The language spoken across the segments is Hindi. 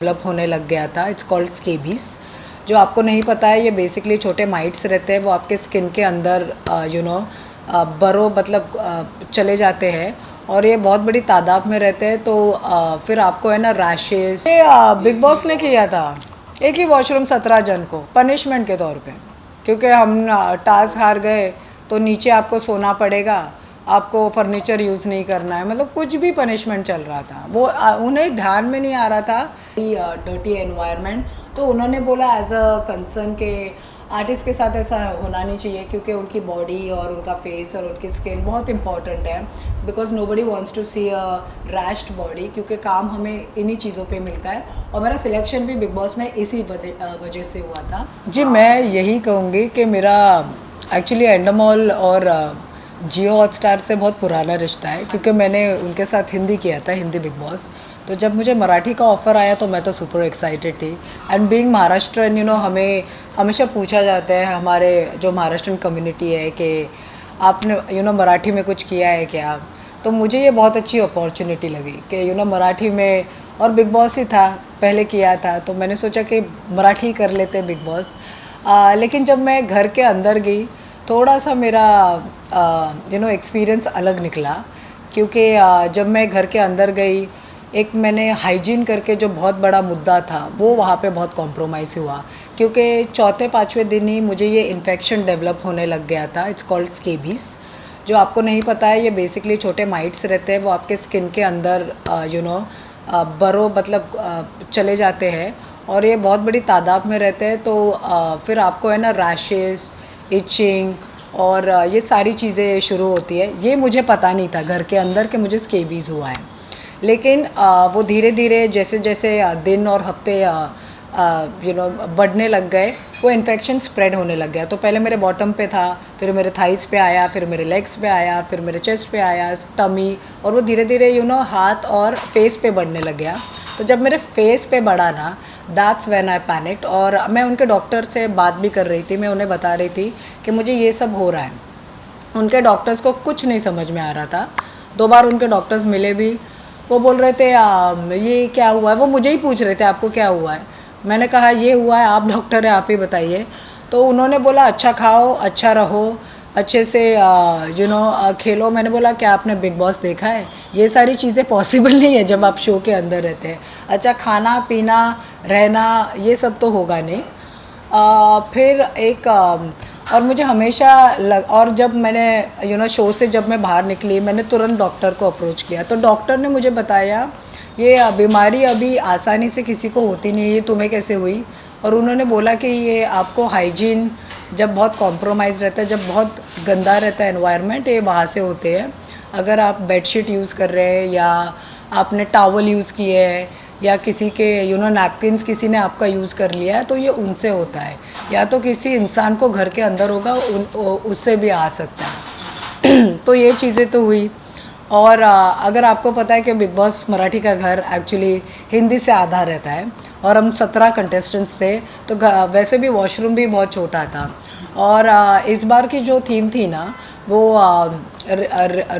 डेवलप होने लग गया था। It's called scabies. जो आपको नहीं पता है, ये बेसिकली छोटे माइट्स रहते हैं, वो आपके स्किन के अंदर बरो मतलब चले जाते हैं और ये बहुत बड़ी तादाद में रहते हैं। तो फिर आपको है ना रैशेस। ये बिग बॉस ने किया था एक ही वॉशरूम 17 जन को पनिशमेंट के तौर पे, क्योंकि हम टास्क हार गए तो नीचे आपको सोना पड़ेगा, आपको फर्नीचर यूज़ नहीं करना है, मतलब कुछ भी पनिशमेंट चल रहा था। वो उन्हें ध्यान में नहीं आ रहा था डर्टी एनवायरनमेंट। तो उन्होंने बोला एज अ कंसर्न के आर्टिस्ट के साथ ऐसा होना नहीं चाहिए, क्योंकि उनकी बॉडी और उनका फेस और उनकी स्किन बहुत इंपॉर्टेंट है। Because nobody wants to see a rashed body, क्योंकि काम हमें इन्हीं चीज़ों पे मिलता है। और मेरा सिलेक्शन भी बिग बॉस में इसी वजह से हुआ था। जी, मैं यही कहूँगी कि मेरा एक्चुअली एंडमॉल और जियो हॉटस्टार से बहुत पुराना रिश्ता है, क्योंकि मैंने उनके साथ हिंदी किया था, हिंदी बिग बॉस। तो जब मुझे मराठी का ऑफ़र आया तो मैं तो सुपर एक्साइटेड थी। एंड बीइंग महाराष्ट्रन, हमें हमेशा पूछा जाता है, हमारे जो महाराष्ट्रन कम्युनिटी है, कि आपने मराठी में कुछ किया है क्या। तो मुझे ये बहुत अच्छी अपॉर्चुनिटी लगी कि मराठी में, और बिग बॉस ही था, पहले किया था, तो मैंने सोचा कि मराठी कर लेते बिग बॉस। लेकिन जब मैं घर के अंदर गई, थोड़ा सा मेरा एक्सपीरियंस अलग निकला, क्योंकि जब मैं घर के अंदर गई, एक मैंने हाइजीन करके जो बहुत बड़ा मुद्दा था वो वहाँ पे बहुत कॉम्प्रोमाइज़ हुआ, क्योंकि चौथे पाँचवें दिन ही मुझे ये इन्फेक्शन डेवलप होने लग गया था। It's called scabies. जो आपको नहीं पता है, ये बेसिकली छोटे माइट्स रहते हैं, वो आपके स्किन के अंदर बरो मतलब चले जाते हैं और ये बहुत बड़ी तादाद में रहते हैं। तो फिर आपको है ना रैशेस, इचिंग और ये सारी चीज़ें शुरू होती है। ये मुझे पता नहीं था घर के अंदर कि मुझे स्केबीज़ हुआ है। लेकिन वो धीरे धीरे जैसे जैसे दिन और हफ्ते बढ़ने लग गए, वो इन्फेक्शन स्प्रेड होने लग गया। तो पहले मेरे बॉटम पे था, फिर मेरे थाइस पे आया, फिर मेरे लेग्स पे आया, फिर मेरे चेस्ट पे आया, टमी, और वो धीरे धीरे हाथ और फेस पे बढ़ने लग गया। तो जब मेरे फेस पे बढ़ा ना, दैट्स व्हेन आई पैनिक्ड। और मैं उनके डॉक्टर से बात भी कर रही थी, मैं उन्हें बता रही थी कि मुझे ये सब हो रहा है। उनके डॉक्टर्स को कुछ नहीं समझ में आ रहा था। 2 बार उनके डॉक्टर्स मिले भी, वो बोल रहे थे ये क्या हुआ है, वो मुझे ही पूछ रहे थे आपको क्या हुआ है। मैंने कहा ये हुआ है, आप डॉक्टर हैं, आप ही बताइए। तो उन्होंने बोला अच्छा खाओ, अच्छा रहो, अच्छे से खेलो। मैंने बोला क्या आपने बिग बॉस देखा है? ये सारी चीज़ें पॉसिबल नहीं है जब आप शो के अंदर रहते हैं। अच्छा खाना पीना रहना ये सब तो होगा नहीं। फिर एक और मुझे हमेशा और जब मैंने शो से जब मैं बाहर निकली, मैंने तुरंत डॉक्टर को अप्रोच किया। तो डॉक्टर ने मुझे बताया ये बीमारी अभी आसानी से किसी को होती नहीं है, ये तुम्हें कैसे हुई। और उन्होंने बोला कि ये आपको हाइजीन जब बहुत कॉम्प्रोमाइज़ रहता है, जब बहुत गंदा रहता है एनवायरनमेंट, ये वहाँ से होते हैं। अगर आप बेडशीट यूज़ कर रहे हैं या आपने टॉवल यूज़ किए है या किसी के नैपकिन्स किसी ने आपका यूज़ कर लिया है, तो ये उनसे होता है, या तो किसी इंसान को घर के अंदर होगा, उससे भी आ सकता है। तो ये चीज़ें तो हुई। और अगर आपको पता है कि बिग बॉस मराठी का घर एक्चुअली हिंदी से आधा रहता है और हम 17 कंटेस्टेंट्स थे, तो वैसे भी वॉशरूम भी बहुत छोटा था। और इस बार की जो थीम थी ना, वो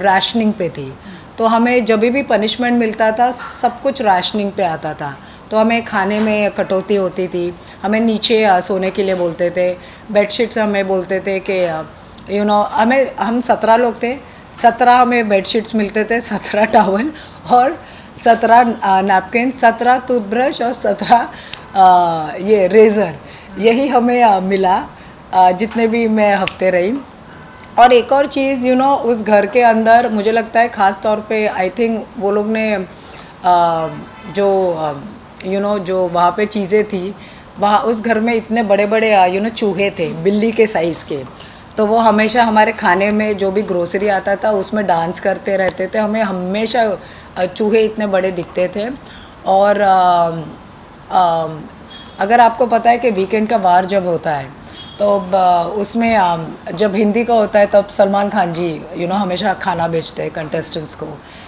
राशनिंग पे थी। तो हमें जब भी पनिशमेंट मिलता था, सब कुछ राशनिंग पे आता था। तो हमें खाने में कटौती होती थी, हमें नीचे सोने के लिए बोलते थे, बेडशीट से हमें बोलते थे कि हम 17 लोग थे, 17 हमें बेडशीट्स मिलते थे, 17 टॉवल और 17 नैपकिन, 17 टूथब्रश और 17 ये रेज़र, यही हमें मिला जितने भी मैं हफ्ते रही। और एक और चीज़ उस घर के अंदर मुझे लगता है ख़ास तौर पे आई थिंक वो लोग ने जो जो वहाँ पे चीज़ें थी, वहाँ उस घर में इतने बड़े बड़े चूहे थे, बिल्ली के साइज़ के। तो वो हमेशा हमारे खाने में जो भी ग्रोसरी आता था उसमें डांस करते रहते थे, हमें हमेशा चूहे इतने बड़े दिखते थे। और अगर आपको पता है कि वीकेंड का वार जब होता है, तो उसमें जब हिंदी का होता है तब सलमान खान जी हमेशा खाना भेजते हैं कंटेस्टेंट्स को।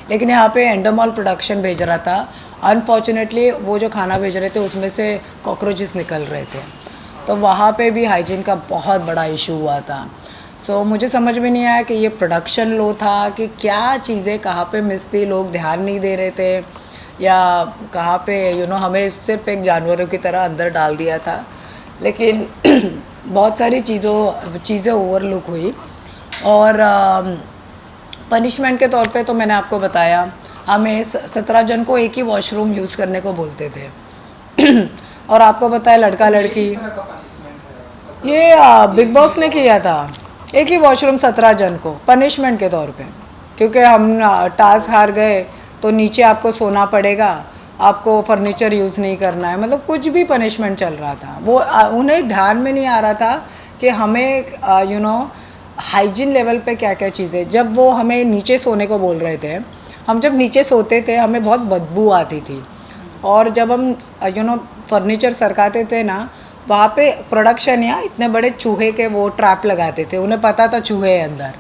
लेकिन यहाँ पे एंडमॉल प्रोडक्शन भेज रहा था, अनफॉर्चुनेटली वो जो खाना भेज रहे थे उसमें से कॉकरोचेस निकल रहे थे। तो वहाँ पे भी हाइजीन का बहुत बड़ा इशू हुआ था। सो मुझे समझ में नहीं आया कि ये प्रोडक्शन लो था कि क्या चीज़ें कहाँ पे मिस थी, लोग ध्यान नहीं दे रहे थे, या कहाँ पे हमें सिर्फ एक जानवरों की तरह अंदर डाल दिया था। लेकिन बहुत सारी चीज़ें ओवरलुक हुई। और पनिशमेंट के तौर पे तो मैंने आपको बताया, हमें 17 जन को एक ही वॉशरूम यूज़ करने को बोलते थे। और आपको पता है लड़का लड़की, ये बिग बॉस ने किया था, एक ही वॉशरूम 17 जन को पनिशमेंट के तौर पे। क्योंकि हम टास्क हार गए तो नीचे आपको सोना पड़ेगा, आपको फर्नीचर यूज़ नहीं करना है, मतलब कुछ भी पनिशमेंट चल रहा था। वो उन्हें ध्यान में नहीं आ रहा था कि हमें हाइजीन लेवल पे क्या क्या चीज़ें, जब वो हमें नीचे सोने को बोल रहे थे, हम जब नीचे सोते थे हमें बहुत बदबू आती थी। और जब हम फर्नीचर सरकाते थे ना, वहाँ पे प्रोडक्शन या इतने बड़े चूहे के वो ट्रैप लगाते थे, उन्हें पता था चूहे है अंदर।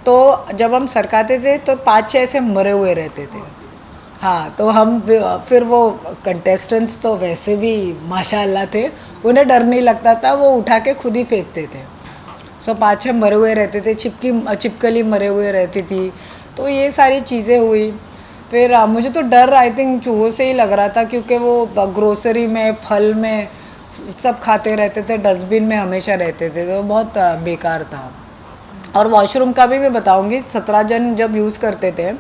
तो जब हम सरकाते थे तो 5-6 ऐसे मरे हुए रहते थे। हाँ, तो हम फिर वो कंटेस्टेंट्स तो वैसे भी माशाल्लाह थे, उन्हें डर नहीं लगता था, वो उठा के खुद ही फेंकते थे। सो 5-6 मरे हुए रहते थे, छिपकली मरे हुए रहती थी। तो ये सारी चीज़ें हुई। फिर मुझे तो डर आई थिंक चूहों से ही लग रहा था, क्योंकि वो ग्रोसरी में, फल में सब खाते रहते थे, डस्टबिन में हमेशा रहते थे, तो बहुत बेकार था। और वॉशरूम का भी मैं बताऊंगी, 17 जन जब यूज़ करते थे,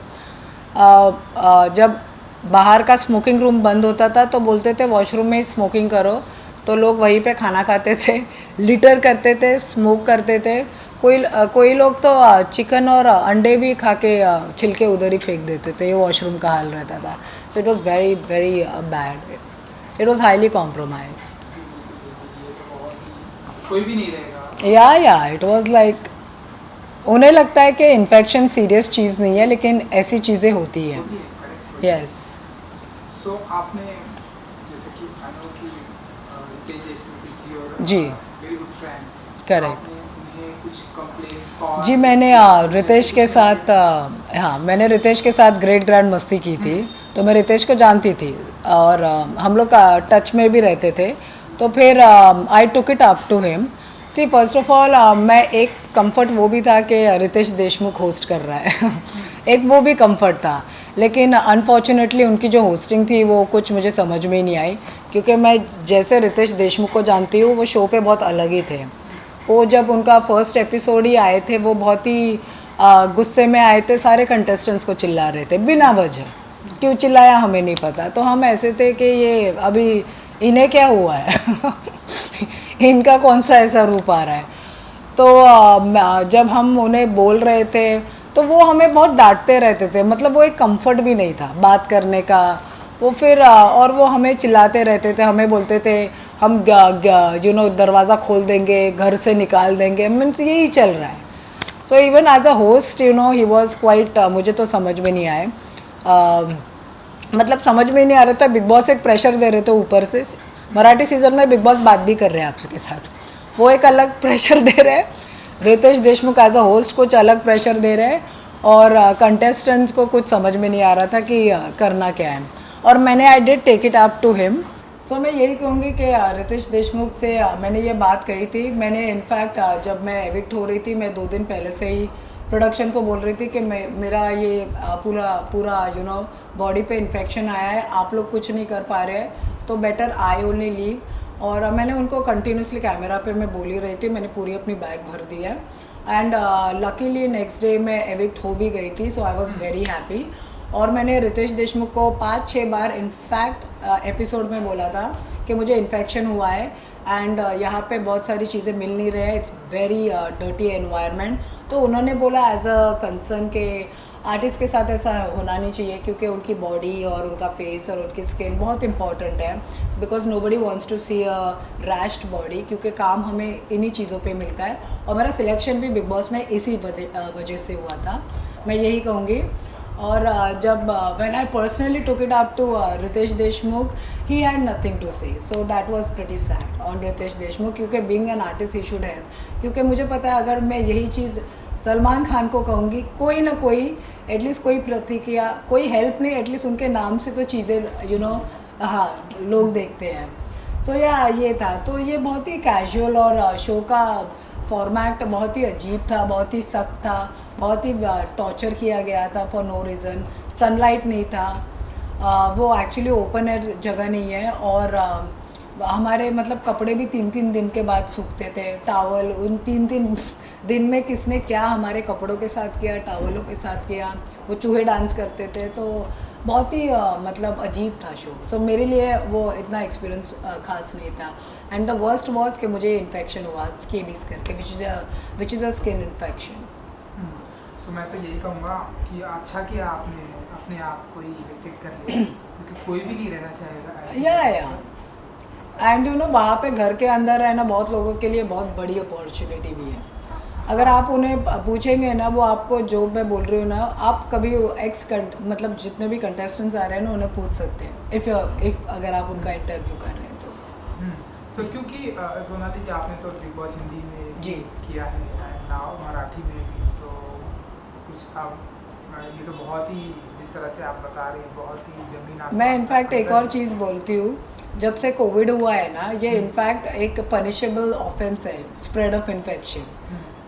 जब बाहर का स्मोकिंग रूम बंद होता था तो बोलते थे वॉशरूम में ही स्मोकिंग करो, तो लोग वहीं पे खाना खाते थे, लिटर करते थे, स्मोक करते थे। कोई लोग तो चिकन और अंडे भी खा के छिलके उधर ही फेंक देते थे। ये वॉशरूम का हाल रहता था। So it was very very bad, it was highly compromise. कोई भी नहीं रहेगा। या इट वॉज लाइक, उन्हें लगता है कि इन्फेक्शन सीरियस चीज़ नहीं है, लेकिन ऐसी चीज़ें होती हैं। यस। सो आपने जैसे कि खानों की रितेश देशमुख जी और जी, वेरी गुड फ्रेंड, करेक्ट। आपने उन्हें कुछ कंप्लेन जी, मैंने रितेश के साथ हाँ, मैंने रितेश के साथ ग्रेट ग्रैंड मस्ती की थी। तो मैं रितेश को जानती थी और हम लोग टच में भी रहते थे। तो फिर I took it up to him. See, first of all मैं एक कंफर्ट वो भी था कि रितेश देशमुख होस्ट कर रहा है। एक वो भी कंफर्ट था। लेकिन अनफॉर्चुनेटली उनकी जो होस्टिंग थी वो कुछ मुझे समझ में ही नहीं आई, क्योंकि मैं जैसे रितेश देशमुख को जानती हूँ, वो शो पे बहुत अलग ही थे। वो जब उनका फर्स्ट एपिसोड ही आए थे, वो बहुत ही गुस्से में आए थे, सारे कंटेस्टेंट्स को चिल्ला रहे थे बिना वजह। क्यों चिल्लाया हमें नहीं पता। तो हम ऐसे थे कि ये अभी इन्हें क्या हुआ है। इनका कौन सा ऐसा रूप आ रहा है। तो जब हम उन्हें बोल रहे थे तो वो हमें बहुत डांटते रहते थे, मतलब वो एक कंफर्ट भी नहीं था बात करने का। वो फिर और वो हमें चिल्लाते रहते थे, हमें बोलते थे हम दरवाज़ा खोल देंगे, घर से निकाल देंगे, मीन्स यही चल रहा है। So even as a host he was quite, मुझे तो समझ में नहीं आए, मतलब समझ में नहीं आ रहा था। बिग बॉस एक प्रेशर दे रहे थे ऊपर से। मराठी सीज़न में बिग बॉस बात भी कर रहे हैं आपके साथ, वो एक अलग प्रेशर दे रहे हैं। Ritesh Deshmukh as a host कुछ अलग प्रेशर दे रहे हैं, और कंटेस्टेंट्स को कुछ समझ में नहीं आ रहा था कि करना क्या है। और मैंने I did take it up to him. So मैं यही कहूँगी कि रितेश देशमुख से मैंने ये बात कही थी। मैंने इनफैक्ट जब मैं एविक्ट हो रही थी, मैं 2 दिन पहले से ही प्रोडक्शन को बोल रही थी कि मेरा ये पूरा बॉडी पे इन्फेक्शन आया है, आप लोग कुछ नहीं कर पा रहे हैं, तो बेटर आई ओनली लीव। और मैंने उनको कंटिन्यूसली कैमरा पे मैं बोल ही रही थी, मैंने पूरी अपनी बैग भर दी है। एंड लकीली नेक्स्ट डे मैं एविक्ट हो भी गई थी, सो आई वॉज वेरी हैप्पी। और मैंने रितेश देशमुख को 5-6 बार इनफैक्ट एपिसोड में बोला था कि मुझे इन्फेक्शन हुआ है, एंड यहाँ पे बहुत सारी चीज़ें मिल नहीं रहे हैं, इट्स वेरी डर्टी एनवायरनमेंट। तो उन्होंने बोला एज अ कंसर्न के आर्टिस्ट के साथ ऐसा होना नहीं चाहिए, क्योंकि उनकी बॉडी और उनका फेस और उनकी स्किन बहुत इंपॉर्टेंट है, because nobody wants to see a rashed body, क्योंकि काम हमें इन्हीं चीज़ों पे मिलता है। और मेरा सिलेक्शन भी बिग बॉस में इसी वजह से हुआ था, मैं यही कहूँगी। और जब when I personally took it up to Ritesh Deshmukh, he had nothing to say, so that was pretty sad on Ritesh Deshmukh, क्योंकि being an artist he should help. क्योंकि मुझे पता है अगर मैं यही चीज़ सलमान खान को कहूँगी, कोई ना कोई एटलीस्ट कोई प्रतिक्रिया, कोई हेल्प नहीं, एटलीस्ट उनके नाम से तो चीज़ें हाँ लोग देखते हैं। सो या ये था। तो ये बहुत ही कैजुअल, और शो का फॉर्मेट बहुत ही अजीब था, बहुत ही सख्त था, बहुत ही टॉर्चर किया गया था फॉर नो रीज़न। सनलाइट नहीं था, वो एक्चुअली ओपन एयर जगह नहीं है और हमारे मतलब कपड़े भी 3-3 दिन के बाद सूखते थे, टावल उन 3-3 दिन में किसने क्या हमारे कपड़ों के साथ किया, टावलों के साथ किया, वो चूहे डांस करते थे, तो बहुत ही मतलब अजीब था शो। सो मेरे लिए वो इतना एक्सपीरियंस खास नहीं था। एंड द वर्स्ट वॉज कि मुझे इन्फेक्शन हुआ स्केबीज करके, which is a skin infection. So मैं तो यही कहूँगा कि अच्छा किया आपने अपने आप को ही इवेक्टेड कर लिया, क्योंकि कोई भी नहीं रहना चाहेगा ऐसे। या एंड यू नो वहाँ पे घर के अंदर रहना बहुत लोगों के लिए बहुत बड़ी अपॉर्चुनिटी भी है। अगर आप उन्हें पूछेंगे ना, वो आपको जो मैं बोल रही हूँ ना, आप कभी मतलब जितने भी कंटेस्टेंट्स आ रहे हैं ना उन्हें पूछ सकते हैं इफ़ अगर आप उनका इंटरव्यू कर रहे हैं तो। सो क्योंकि सोनाली जी आपने तो बिग बॉस हिंदी में जी किया है एंड नाउ मराठी में भी, तो कुछ अब ये तो बहुत ही जिस तरह से आप बता रहे हैं बहुत ही जमीन आसमान मैं इनफैक्ट का एक अंतर और चीज़ बोलती हूँ, जब से कोविड हुआ है ना, ये इनफैक्ट एक पनिशेबल ऑफेंस है, स्प्रेड ऑफ इन्फेक्शन।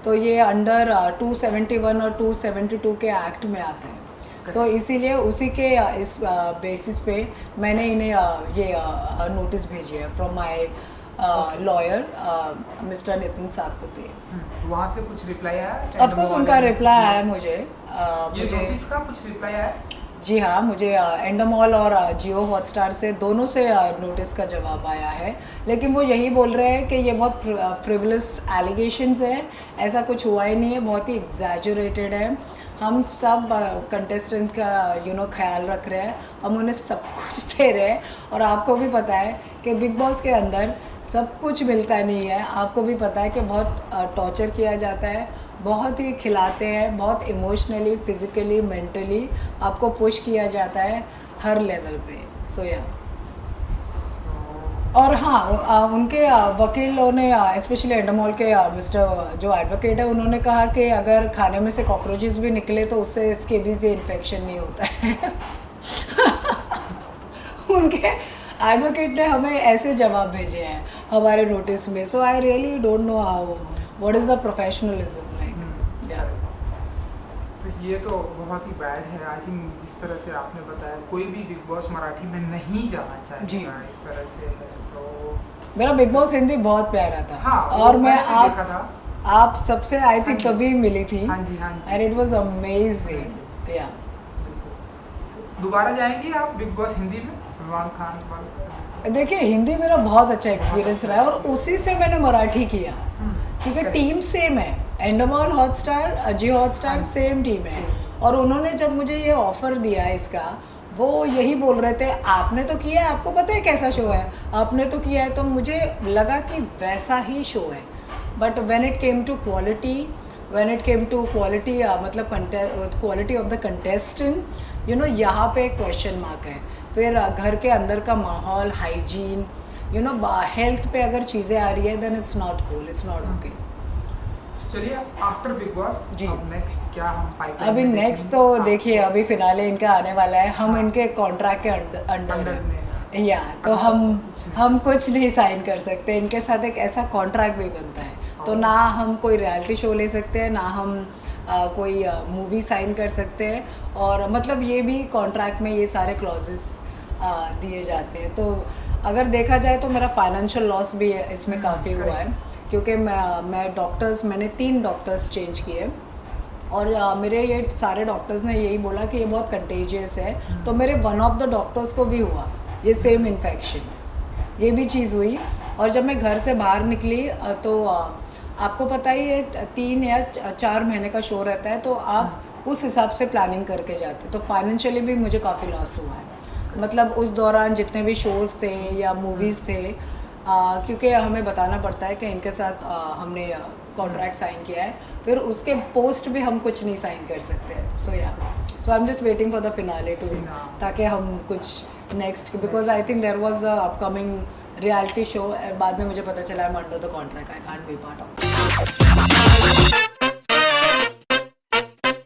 तो ये अंडर 271 और 272 के एक्ट में आता है। सो इसीलिए उसी के इस बेसिस पे मैंने इन्हें ये नोटिस भेजी है from my lawyer mister Nitin Satpute. वहाँ से कुछ रिप्लाई आया? ऑफ कोर्स उनका रिप्लाई आया मुझे। ये नोटिस का कुछ रिप्लाई आया? जी हाँ, मुझे एंडोमॉल और जियो हॉटस्टार से दोनों से नोटिस का जवाब आया है, लेकिन वो यही बोल रहे हैं कि ये बहुत फ्रिवलस एलिगेशंस है, ऐसा कुछ हुआ ही नहीं है, बहुत ही एग्जैजुरेटेड है। हम सब कंटेस्टेंट का ख्याल रख रहे हैं, हम उन्हें सब कुछ दे रहे हैं, और आपको भी पता है कि बिग बॉस के अंदर सब कुछ मिलता नहीं है। आपको भी पता है कि बहुत टॉर्चर किया जाता है, बहुत ही खिलाते हैं, बहुत इमोशनली, फिज़िकली, मेंटली आपको पुश किया जाता है हर लेवल पे। सो या और हाँ, उनके वकीलों ने स्पेशली एंडोमॉल के मिस्टर जो एडवोकेट है, उन्होंने कहा कि अगर खाने में से कॉकरोचेस भी निकले तो उससे इसके भी से इन्फेक्शन नहीं होता है। उनके एडवोकेट ने हमें ऐसे जवाब भेजे हैं हमारे नोटिस में। So I really don't know how what is the professionalism like. तो ये तो बहुत ही बैड है। आई थिंक जिस तरह से आपने बताया कोई भी बिग बॉस मराठी में नहीं जाना चाहेगा इस तरह से है। तो मेरा बिग बॉस हिंदी बहुत प्यारा था। हाँ, और मैं देखा था। आप सबसे आई थिंक तभी मिली थी। हाँ जी, हाँ जी। And it was amazing. या दोबारा जाएंगे आप बिग बॉस हिंदी में सलमान खान वाले? देखिए, हिंदी मेरा बहुत अच्छा एक्सपीरियंस रहा है और उसी से मैंने मराठी किया, क्योंकि टीम सेम है। एंडोमॉल हॉटस्टार, जियो हॉटस्टार सेम टीम है। और उन्होंने जब मुझे ये ऑफ़र दिया इसका, वो यही बोल रहे थे आपने तो किया है, आपको पता है कैसा शो है, आपने तो किया है। तो मुझे लगा कि वैसा ही शो है, but when it came to quality मतलब quality of the contestant, you know, यहाँ पे क्वेश्चन मार्क है। फिर घर के अंदर का माहौल, हाइजीन, यू नो, हेल्थ पे अगर चीज़ें आ रही है then it's not cool, it's not okay. चलिए आफ्टर बिग बॉस जी, अब नेक्स्ट क्या हम पाइपलाइन अभी में नेक्स्ट देखेंगे? तो देखिए, अभी फिनाले इनका आने वाला है, हम इनके कॉन्ट्रैक्ट के अंडर में या तो हम कुछ नहीं साइन कर सकते। इनके साथ एक ऐसा कॉन्ट्रैक्ट भी बनता है, तो ना हम कोई रियलिटी शो ले सकते हैं, ना हम कोई मूवी साइन कर सकते हैं। और मतलब ये भी कॉन्ट्रैक्ट में ये सारे क्लॉजेस दिए जाते हैं। तो अगर देखा जाए तो मेरा फाइनेंशियल लॉस भी है इसमें काफ़ी हुआ है, क्योंकि मैंने 3 डॉक्टर्स चेंज किए, और मेरे ये सारे डॉक्टर्स ने यही बोला कि ये बहुत कंटेजियस है। तो मेरे वन ऑफ द डॉक्टर्स को भी हुआ ये सेम इन्फेक्शन, ये भी चीज़ हुई। और जब मैं घर से बाहर निकली तो आपको पता ही है 3 या 4 महीने का शो रहता है, तो आप उस हिसाब से प्लानिंग करके जाते। तो फाइनेंशियली भी मुझे काफ़ी लॉस हुआ है। मतलब उस दौरान जितने भी शोज़ थे या मूवीज़ थे, क्योंकि हमें बताना पड़ता है कि इनके साथ हमने कॉन्ट्रैक्ट साइन किया है, फिर उसके पोस्ट भी हम कुछ नहीं साइन कर सकते। So I am just waiting for the finale too, ताकि हम कुछ next, because I think there was a upcoming reality show, बाद में मुझे पता चला I am under the contract, I can't be part of.